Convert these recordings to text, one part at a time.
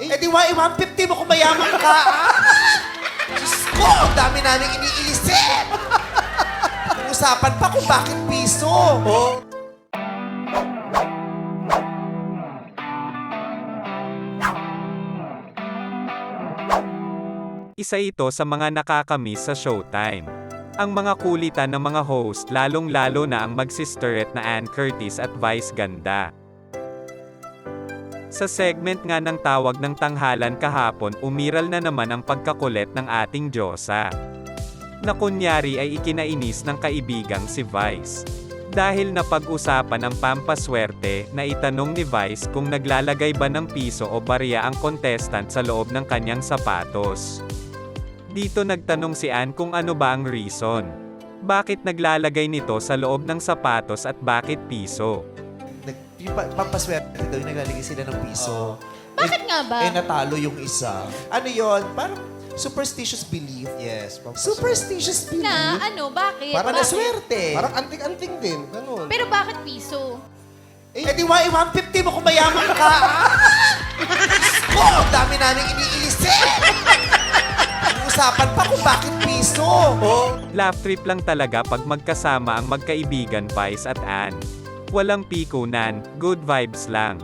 Eh di why 150 mo kung mayaman ka? Diyos ko, ang dami namin iniisip. Usapan pa kung bakit piso. Oh. Isa ito sa mga nakakamiss sa Showtime. Ang mga kulitan ng mga host lalong-lalo na ang mag-sisterette na Ann Curtis at Vice Ganda. Sa segment nga ng tawag ng tanghalan kahapon umiral na naman ang pagkakulit ng ating Diyosa. Na kunyari ay ikinainis ng kaibigang si Vice. Dahil napag-usapan ang pampaswerte na itanong ni Vice kung naglalagay ba ng piso o barya ang contestant sa loob ng kanyang sapatos. Dito nagtanong si Ann kung ano ba ang reason. Bakit naglalagay nito sa loob ng sapatos at bakit piso? Yung pampaswerte daw, yung naglalagay sila ng piso. Bakit nga ba? Eh, natalo yung isa. Ano yon? Parang superstitious belief. Yes, Superstitious belief? Na, ano, bakit? Parang Bakit? naswerte. Parang anting-anting din. Ganun. Pero bakit piso? Eh di why 150 mo kung mayaman ka? Diyos ko, ang dami namin iniisip. Usapan pa kung bakit piso. Oh. Laugh trip lang talaga pag magkasama ang magkaibigan Vice at Ann. Walang pikunan, good vibes lang.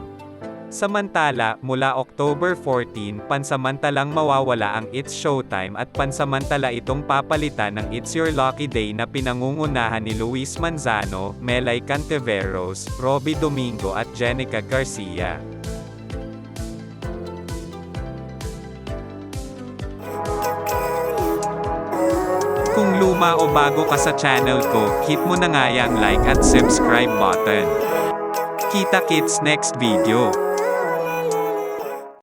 Samantala, mula October 14, pansamantalang mawawala ang It's Showtime at pansamantala itong papalitan ng It's Your Lucky Day na pinangungunahan ni Luis Manzano, Melay Cantiveros, Robbie Domingo at Jenica Garcia. Kung luma o bago ka sa channel ko, hit mo na nga yung like at subscribe button. Kita-kits next video.